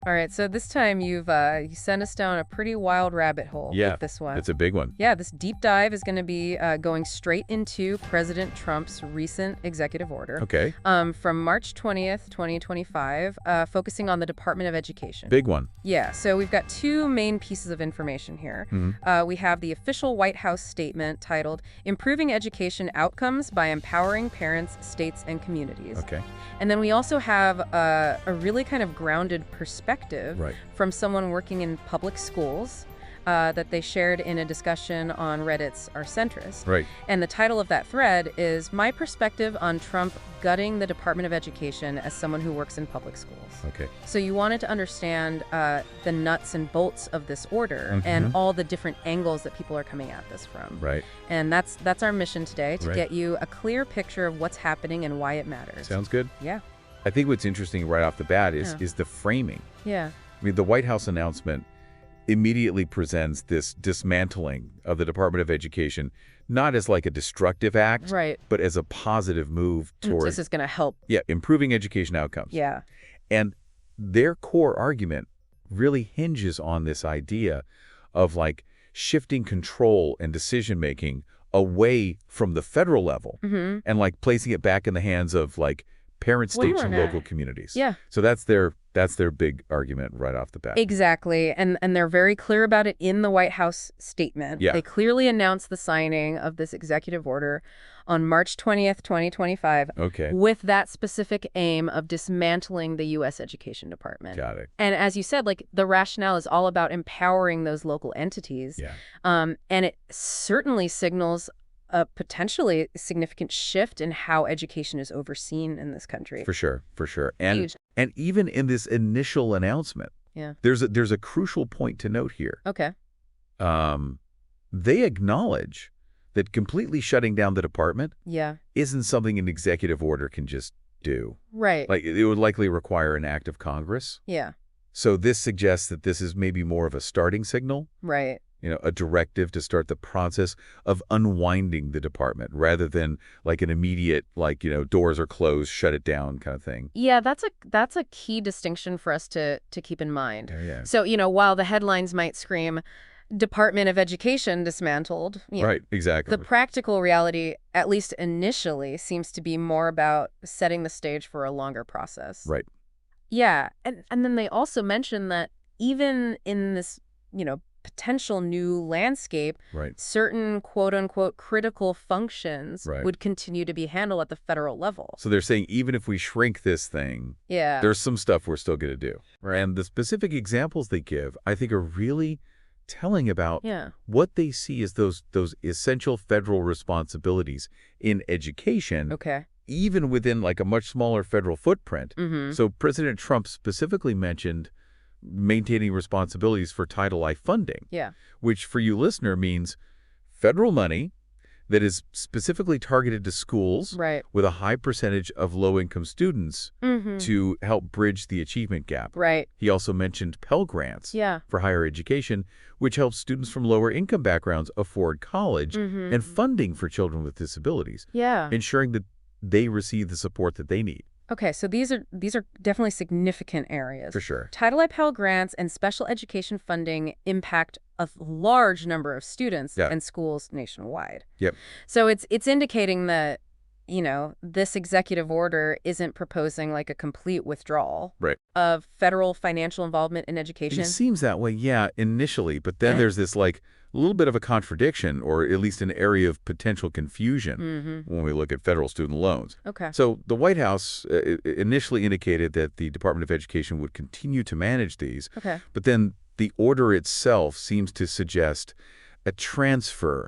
All right, so this time you sent us down a pretty wild rabbit hole with this one. It's a big one. Yeah, this deep dive is going to be going straight into President Trump's recent executive order. Okay. From March 20th, 2025, focusing on the Department of Education. Big one. Yeah, so we've got two main pieces of information here. We have the official White House statement titled, "Improving Education Outcomes by Empowering Parents, States, and Communities." Okay. And then we also have a really kind of grounded perspective from someone working in public schools that they shared in a discussion on Reddit's Are Centrist. Right. And the title of that thread is "My Perspective on Trump Gutting the Department of Education as Someone Who Works in Public Schools." Okay. So you wanted to understand the nuts and bolts of this order and all the different angles that people are coming at this from. Right. And that's our mission today, to get you a clear picture of what's happening and why it matters. Sounds good. Yeah. I think what's interesting right off the bat is the framing. Yeah. I mean, the White House announcement immediately presents this dismantling of the Department of Education, not as like a destructive act, but as a positive move toward this is going to help. Yeah, improving education outcomes. Yeah. And their core argument really hinges on this idea of like shifting control and decision-making away from the federal level and like placing it back in the hands of like parents, states, and local communities. Yeah. So that's their big argument right off the bat. Exactly. And they're very clear about it in the White House statement. Yeah. They clearly announced the signing of this executive order on March 20th, 2025. Okay. With that specific aim of dismantling the U.S. Education Department. Got it. And as you said, like, the rationale is all about empowering those local entities. Yeah. And it certainly signals a potentially significant shift in how education is overseen in this country. For sure, for sure. And Huge. And even in this initial announcement, there's a crucial point to note here. Okay. They acknowledge that completely shutting down the department isn't something an executive order can just do. Right. Like, it would likely require an act of Congress. Yeah. So this suggests that this is maybe more of a starting signal. Right. You know, a directive to start the process of unwinding the department rather than like an immediate, like, you know, doors are closed, shut it down kind of thing. Yeah, that's a key distinction for us to keep in mind. Yeah. So, you know, while the headlines might scream Department of Education dismantled, Right, exactly. The practical reality, at least initially, seems to be more about setting the stage for a longer process. Right. Yeah, and then they also mention that even in this, you know, potential new landscape, certain quote-unquote critical functions would continue to be handled at the federal level. So they're saying even if we shrink this thing, there's some stuff we're still going to do. And the specific examples they give, I think, are really telling about what they see as those essential federal responsibilities in education, even within like a much smaller federal footprint. So President Trump specifically mentioned maintaining responsibilities for Title I funding, which for you listener means federal money that is specifically targeted to schools with a high percentage of low-income students to help bridge the achievement gap. He also mentioned Pell Grants for higher education, which helps students from lower income backgrounds afford college and funding for children with disabilities, ensuring that they receive the support that they need. Okay, so these are definitely significant areas. For sure. Title I Pell Grants and special education funding impact a large number of students and schools nationwide. So it's indicating that, you know, this executive order isn't proposing like a complete withdrawal of federal financial involvement in education. It seems that way, initially, but then there's this like a little bit of a contradiction, or at least an area of potential confusion when we look at federal student loans. So the White House initially indicated that the Department of Education would continue to manage these, but then the order itself seems to suggest a transfer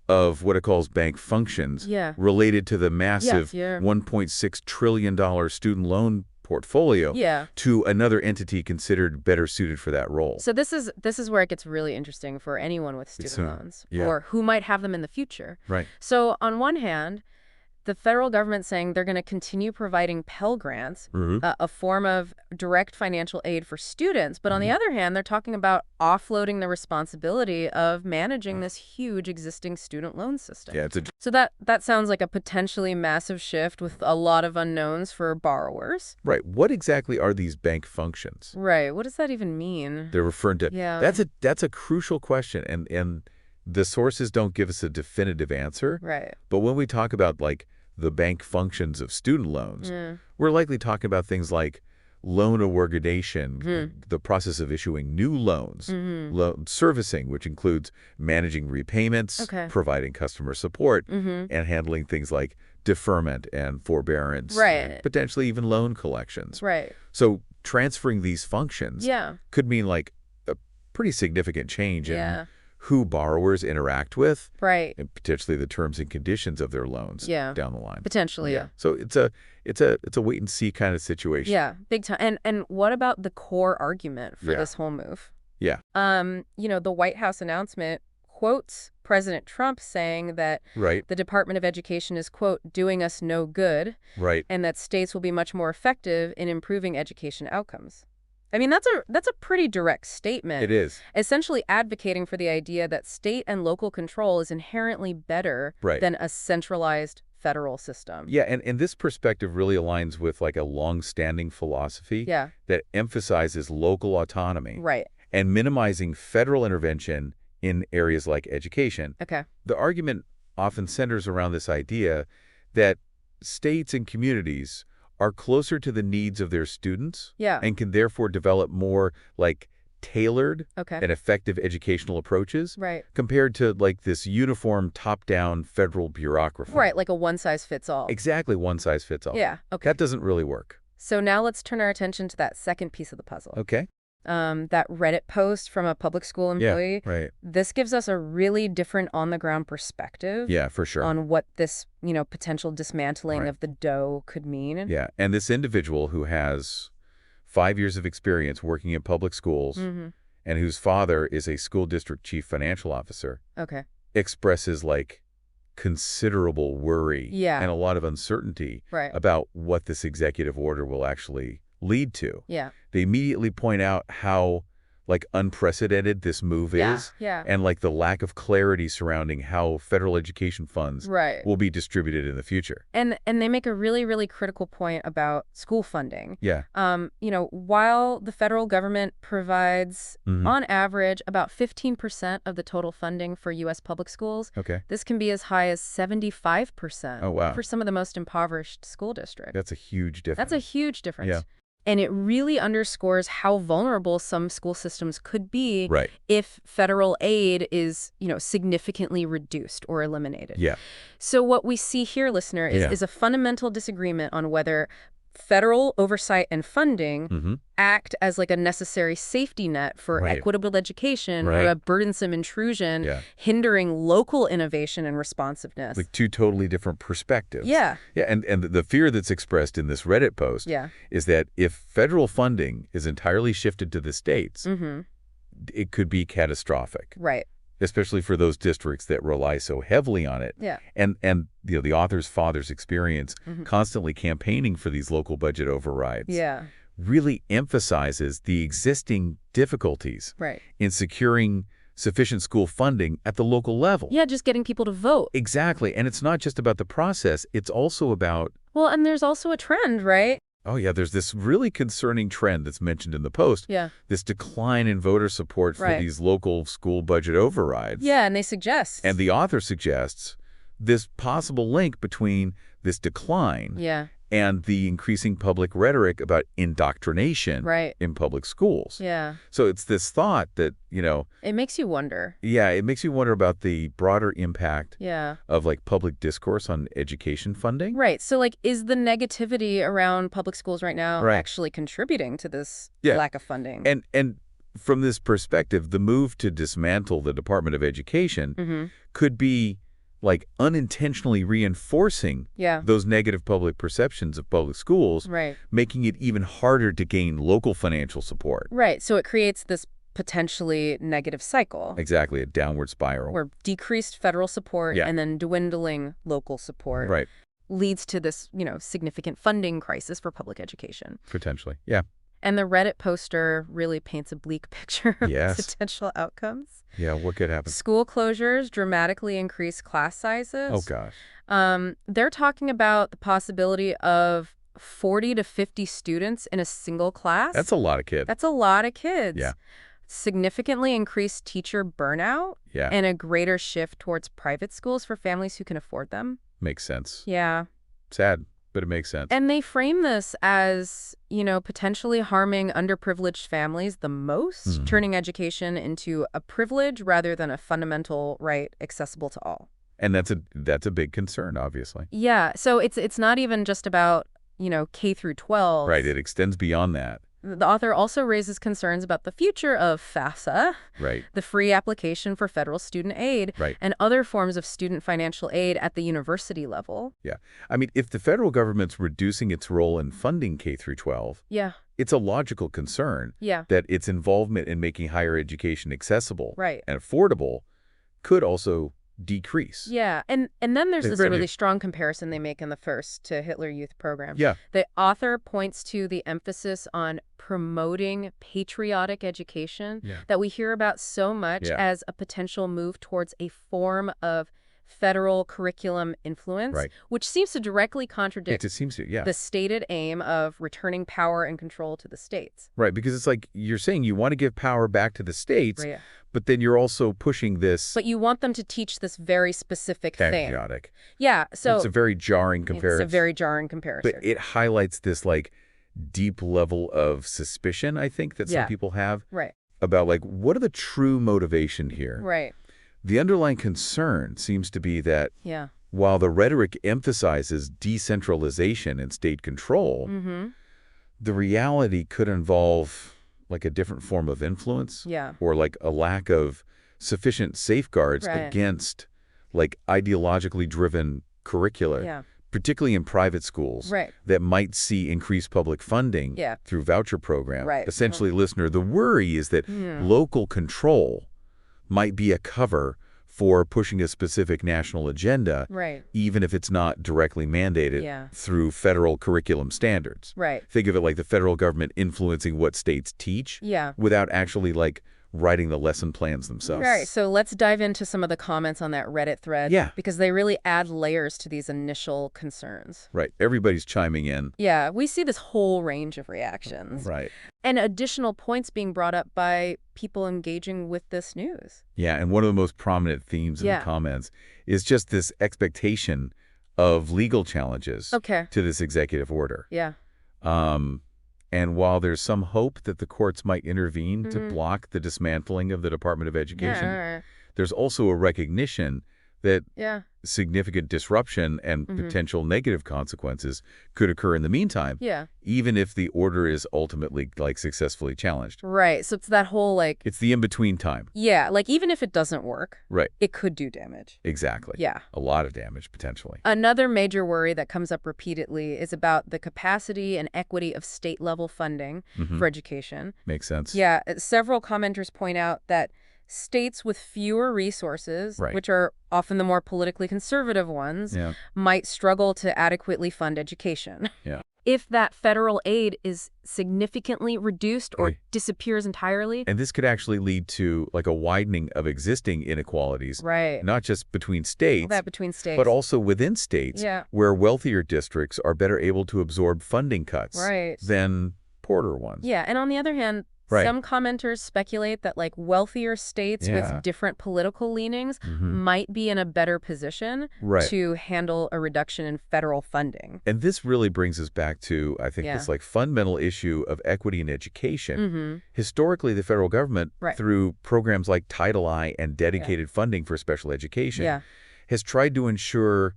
of what it calls bank functions related to the massive $1.6 trillion student loan portfolio to another entity considered better suited for that role. So this is where it gets really interesting for anyone with student loans or who might have them in the future. So on one hand, the federal government saying they're going to continue providing Pell Grants, a form of direct financial aid for students. But on the other hand, they're talking about offloading the responsibility of managing this huge existing student loan system. Yeah, so that sounds like a potentially massive shift with a lot of unknowns for borrowers. Right. What exactly are these bank functions? Right. What does that even mean? They're referring to. Yeah. That's a crucial question, and the sources don't give us a definitive answer. Right. But when we talk about like the bank functions of student loans, we're likely talking about things like loan awardation, the process of issuing new loans, loan servicing, which includes managing repayments, providing customer support, and handling things like deferment and forbearance, and potentially even loan collections. Right. So transferring these functions could mean like a pretty significant change in who borrowers interact with, and potentially the terms and conditions of their loans down the line. Potentially, So it's a wait and see kind of situation. Yeah, big time. And what about the core argument for this whole move? Yeah. The White House announcement quotes President Trump saying that the Department of Education is, quote, doing us no good, and that states will be much more effective in improving education outcomes. I mean, that's a pretty direct statement. It is. Essentially advocating for the idea that state and local control is inherently better than a centralized federal system. Yeah, and this perspective really aligns with like a long-standing philosophy that emphasizes local autonomy and minimizing federal intervention in areas like education. The argument often centers around this idea that states and communities are closer to the needs of their students and can therefore develop more like tailored and effective educational approaches compared to like this uniform top-down federal bureaucracy. Like a one-size-fits-all. Exactly, one-size-fits-all. Yeah, That doesn't really work. So now let's turn our attention to that second piece of the puzzle. That Reddit post from a public school employee. Yeah, This gives us a really different on-the-ground perspective. Yeah, for sure. On what this, potential dismantling of the dough could mean. Yeah, and this individual who has 5 years of experience working in public schools and whose father is a school district chief financial officer expresses like considerable worry and a lot of uncertainty about what this executive order will actually lead to. They immediately point out how like unprecedented this move is and like the lack of clarity surrounding how federal education funds will be distributed in the future. And they make a really, really critical point about school funding. Yeah. While the federal government provides on average about 15% of the total funding for U.S. public schools, this can be as high as 75% for some of the most impoverished school districts. That's a huge difference. That's a huge difference. And it really underscores how vulnerable some school systems could be if federal aid is, significantly reduced or eliminated. So what we see here, listener, is a fundamental disagreement on whether federal oversight and funding act as like a necessary safety net for equitable education or a burdensome intrusion hindering local innovation and responsiveness. Like two totally different perspectives. Yeah, and the fear that's expressed in this Reddit post is that if federal funding is entirely shifted to the states, it could be catastrophic. Especially for those districts that rely so heavily on it. And the author's father's experience constantly campaigning for these local budget overrides really emphasizes the existing difficulties in securing sufficient school funding at the local level. Yeah, just getting people to vote. Exactly. And it's not just about the process. It's also about... Well, and there's also a trend, right? Oh, yeah, there's this really concerning trend that's mentioned in the post. This decline in voter support for these local school budget overrides. Yeah, and they suggest. And the author suggests this possible link between this decline and the increasing public rhetoric about indoctrination in public schools. So it's this thought that, it makes you wonder. Yeah, it makes you wonder about the broader impact of like public discourse on education funding. So like, is the negativity around public schools right now actually contributing to this lack of funding? And from this perspective, the move to dismantle the Department of Education could be like unintentionally reinforcing those negative public perceptions of public schools, making it even harder to gain local financial support. So it creates this potentially negative cycle. Exactly, a downward spiral. Where decreased federal support and then dwindling local support. leads to this, significant funding crisis for public education. Potentially, yeah. And the Reddit poster really paints a bleak picture of Yes. potential outcomes. Yeah, what could happen? School closures dramatically increase class sizes. Oh, gosh. They're talking about the possibility of 40 to 50 students in a single class. That's a lot of kids. That's a lot of kids. Yeah. Significantly increased teacher burnout. Yeah. And a greater shift towards private schools for families who can afford them. Makes sense. Yeah. Sad, but it makes sense. And they frame this as, potentially harming underprivileged families the most, turning education into a privilege rather than a fundamental right accessible to all. And that's a big concern, obviously. Yeah. So it's not even just about, K through 12. Right. It extends beyond that. The author also raises concerns about the future of FAFSA, right, the free application for federal student aid, right, and other forms of student financial aid at the university level. Yeah. I mean, if the federal government's reducing its role in funding K through 12, yeah, it's a logical concern that its involvement in making higher education accessible and affordable could also decrease. Yeah, and then there's this really strong comparison they make in the first to Hitler Youth Program. Yeah. The author points to the emphasis on promoting patriotic education that we hear about so much as a potential move towards a form of federal curriculum influence, which seems to directly contradict the stated aim of returning power and control to the states. Right, because it's like you're saying you want to give power back to the states, but then you're also pushing this... But you want them to teach this very specific thing. Patriotic. Yeah, so... It's a very jarring comparison. It's a very jarring comparison. But it highlights this, deep level of suspicion, I think, that some people have about, what are the true motivation here? Right. The underlying concern seems to be that while the rhetoric emphasizes decentralization and state control, the reality could involve a different form of influence or a lack of sufficient safeguards against ideologically driven curricula, particularly in private schools that might see increased public funding through voucher program. Essentially, listener, the worry is that local control might be a cover for pushing a specific national agenda, even if it's not directly mandated through federal curriculum standards. Think of it like the federal government influencing what states teach without actually writing the lesson plans themselves. Right. So let's dive into some of the comments on that Reddit thread. Because they really add layers to these initial concerns. Right. Everybody's chiming in. Yeah. We see this whole range of reactions. Right. And additional points being brought up by people engaging with this news. Yeah. And one of the most prominent themes in the comments is just this expectation of legal challenges to this executive order. Yeah. And while there's some hope that the courts might intervene to block the dismantling of the Department of Education, there's also a recognition that significant disruption and potential negative consequences could occur in the meantime, even if the order is ultimately successfully challenged. Right. So it's that whole it's the in-between time. Yeah. Even if it doesn't work, it could do damage. Exactly. Yeah. A lot of damage, potentially. Another major worry that comes up repeatedly is about the capacity and equity of state-level funding for education. Makes sense. Yeah. Several commenters point out that states with fewer resources, which are often the more politically conservative ones, might struggle to adequately fund education. If that federal aid is significantly reduced or disappears entirely. And this could actually lead to a widening of existing inequalities, not just between states, but also within states where wealthier districts are better able to absorb funding cuts than poorer ones. Yeah, and on the other hand, some commenters speculate that wealthier states with different political leanings might be in a better position to handle a reduction in federal funding. And this really brings us back to, I think, this fundamental issue of equity in education. Historically, the federal government, through programs like Title I and dedicated funding for special education, has tried to ensure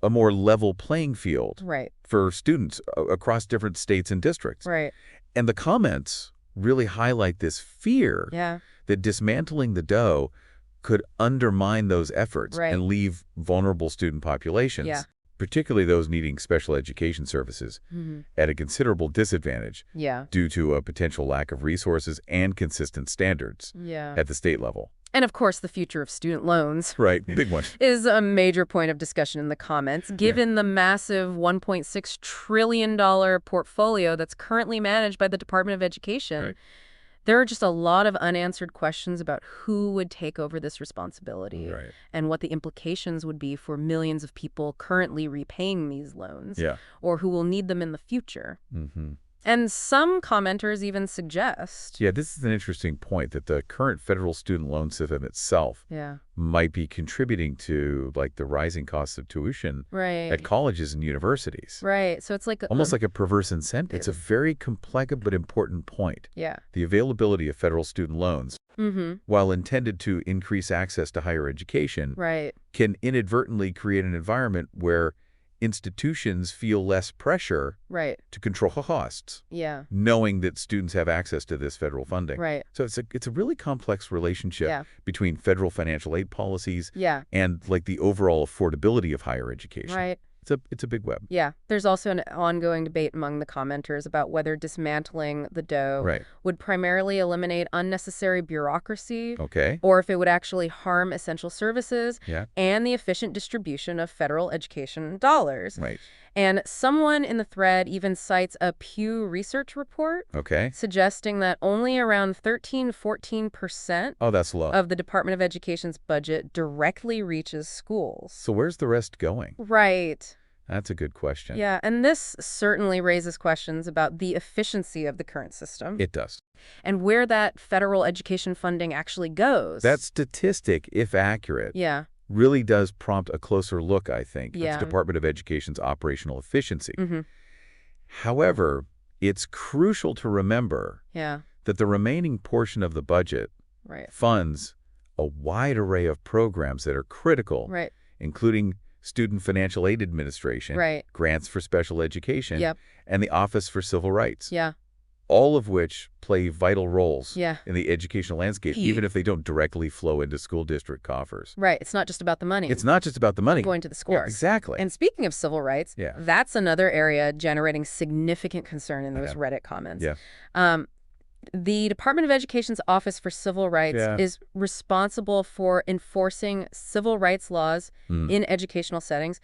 a more level playing field for students across different states and districts. And the comments really highlight this fear that dismantling the dough could undermine those efforts and leave vulnerable student populations, particularly those needing special education services, at a considerable disadvantage due to a potential lack of resources and consistent standards at the state level. And of course, the future of student loans. Right, big one. Is a major point of discussion in the comments, given the massive $1.6 trillion portfolio that's currently managed by the Department of Education. Right. There are just a lot of unanswered questions about who would take over this responsibility and what the implications would be for millions of people currently repaying these loans or who will need them in the future. And some commenters even suggest... Yeah, this is an interesting point, that the current federal student loan system itself might be contributing to, like, the rising costs of tuition at colleges and universities. Right, so it's like... almost like a perverse incentive. It's a very complex but important point. Yeah. The availability of federal student loans, while intended to increase access to higher education, can inadvertently create an environment where institutions feel less pressure to control costs, knowing that students have access to this federal funding. So it's a really complex relationship between federal financial aid policies and, like, the overall affordability of higher education. It's a big web. Yeah. There's also an ongoing debate among the commenters about whether dismantling the DOE would primarily eliminate unnecessary bureaucracy or if it would actually harm essential services and the efficient distribution of federal education dollars. And someone in the thread even cites a Pew Research report suggesting that only around 13–14% that's low. of the Department of Education's budget directly reaches schools. So where's the rest going? Right. That's a good question. Yeah, and this certainly raises questions about the efficiency of the current system. It does. And where that federal education funding actually goes. That statistic, if accurate, really does prompt a closer look, I think, at the Department of Education's operational efficiency. However, it's crucial to remember that the remaining portion of the budget funds a wide array of programs that are critical, including Student Financial Aid Administration, grants for special education, and the Office for Civil Rights. All of which play vital roles in the educational landscape, even if they don't directly flow into school district coffers. It's not just about the money. It's not just about the money. Going to the schools. Exactly. And speaking of civil rights, that's another area generating significant concern in those Reddit comments. The Department of Education's Office for Civil Rights is responsible for enforcing civil rights laws in educational settings,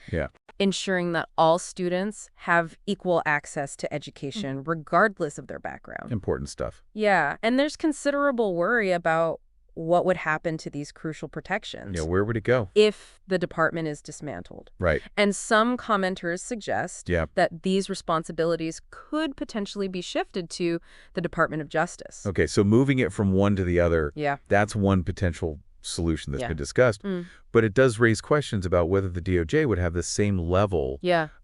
ensuring that all students have equal access to education regardless of their background. Important stuff. Yeah, and there's considerable worry about what would happen to these crucial protections. Yeah, where would it go? If the department is dismantled. Right. And some commenters suggest that these responsibilities could potentially be shifted to the Department of Justice. Okay, so moving it from one to the other, that's one potential solution that's been discussed. But it does raise questions about whether the DOJ would have the same level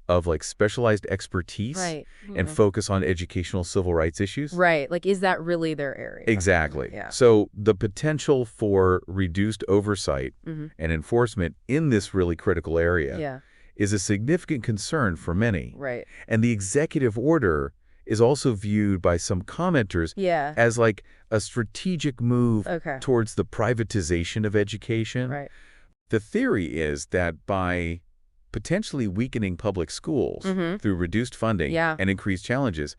of, like, specialized expertise and focus on educational civil rights issues. Like, is that really their area? Exactly. So the potential for reduced oversight and enforcement in this really critical area is a significant concern for many. And the executive order is also viewed by some commenters as, like, a strategic move towards the privatization of education. The theory is that by potentially weakening public schools through reduced funding and increased challenges,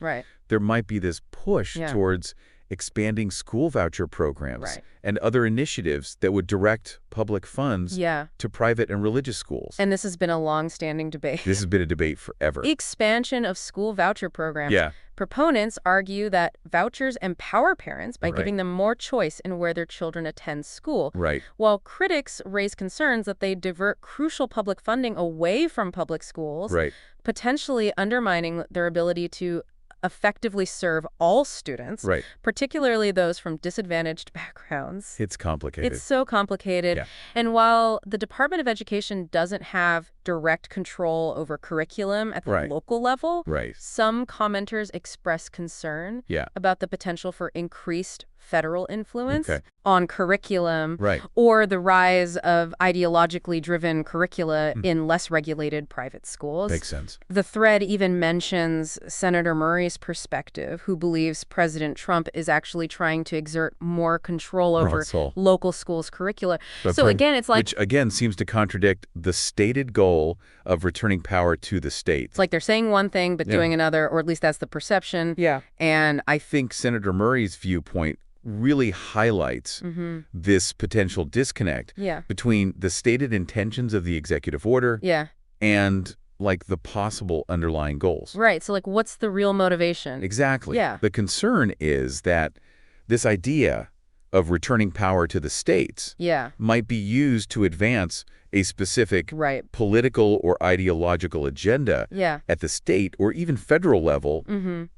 there might be this push towards expanding school voucher programs and other initiatives that would direct public funds to private and religious schools. And this has been a long-standing debate. This has been a debate forever. Expansion of school voucher programs. Proponents argue that vouchers empower parents by giving them more choice in where their children attend school. While critics raise concerns that they divert crucial public funding away from public schools, potentially undermining their ability to effectively serve all students, particularly those from disadvantaged backgrounds. It's complicated. It's so complicated. And while the Department of Education doesn't have direct control over curriculum at the local level, some commenters express concern about the potential for increased federal influence on curriculum or the rise of ideologically driven curricula in less regulated private schools. Makes sense. The thread even mentions Senator Murray's perspective, who believes President Trump is actually trying to exert more control over local schools' curricula. So again, it's like... Which again seems to contradict the stated goal of returning power to the states. It's like they're saying one thing but doing another, or at least that's the perception. And I think Senator Murray's viewpoint really highlights this potential disconnect between the stated intentions of the executive order and like the possible underlying goals. Right. So like what's the real motivation? Exactly. Yeah. The concern is that this idea of returning power to the states might be used to advance a specific political or ideological agenda at the state or even federal level,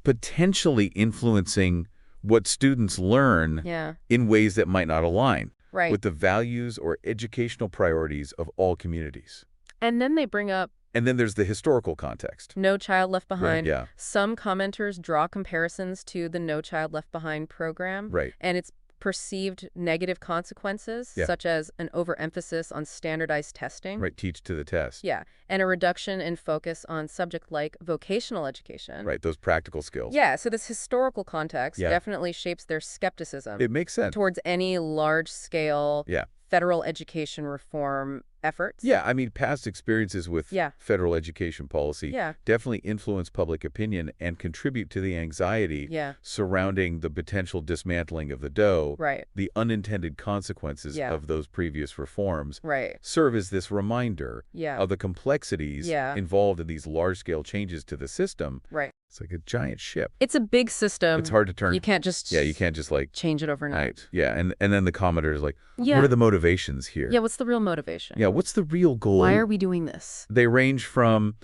potentially influencing what students learn in ways that might not align with the values or educational priorities of all communities. And then they bring up And then there's the historical context. No Child Left Behind. Right, yeah. Some commenters draw comparisons to the No Child Left Behind program. Right. And its perceived negative consequences, such as an overemphasis on standardized testing. Right, teach to the test. Yeah, and a reduction in focus on subject like vocational education. Right, those practical skills. Yeah, so this historical context definitely shapes their skepticism. It makes sense. Towards any large-scale federal education reform efforts. Yeah, I mean, past experiences with federal education policy definitely influence public opinion and contribute to the anxiety surrounding the potential dismantling of the dough. The unintended consequences of those previous reforms serve as this reminder of the complexities involved in these large-scale changes to the system. It's like a giant ship. It's a big system. It's hard to turn. You can't just you can't just like change it overnight. Right. Yeah, and then the commenter is like, what are the motivations here? Yeah, what's the real motivation? Yeah, what's the real goal? Why are we doing this? They range from,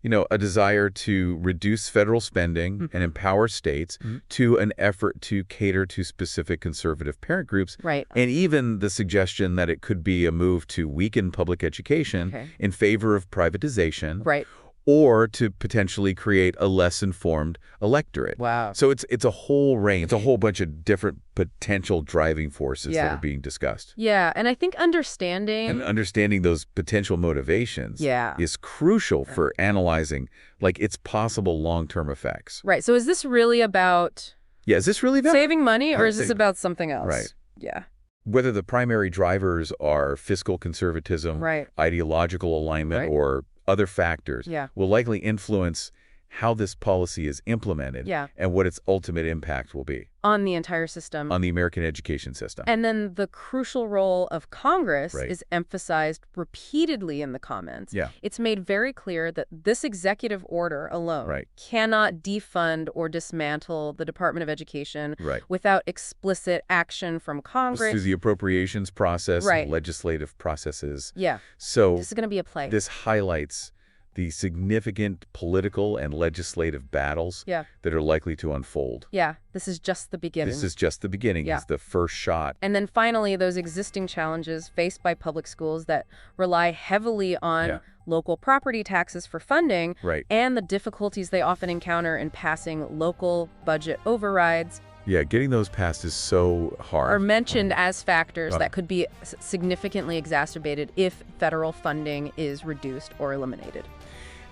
you know, a desire to reduce federal spending and empower states to an effort to cater to specific conservative parent groups. And even the suggestion that it could be a move to weaken public education in favor of privatization. Or to potentially create a less informed electorate. Wow. So it's a whole range. It's a whole bunch of different potential driving forces that are being discussed. Yeah, and I think understanding those potential motivations is crucial for analyzing like its possible long-term effects. Right. So is this really about is this really about saving money, or is this about something else? Right. Yeah. Whether the primary drivers are fiscal conservatism, ideological alignment, or other factors will likely influence how this policy is implemented and what its ultimate impact will be. On the entire system. On the American education system. And then the crucial role of Congress is emphasized repeatedly in the comments. It's made very clear that this executive order alone cannot defund or dismantle the Department of Education without explicit action from Congress. Through the appropriations process, legislative processes. So this is going to be a play. This highlights the significant political and legislative battles that are likely to unfold. This is just the beginning. This is just the beginning. It's the first shot. And then finally, those existing challenges faced by public schools that rely heavily on local property taxes for funding and the difficulties they often encounter in passing local budget overrides. Getting those passed is so hard. Are mentioned as factors that could be significantly exacerbated if federal funding is reduced or eliminated.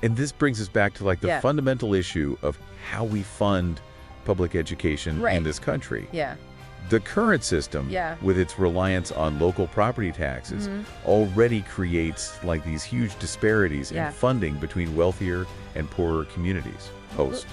And this brings us back to like the fundamental issue of how we fund public education in this country. The current system, with its reliance on local property taxes, already creates like these huge disparities in funding between wealthier and poorer communities. Host.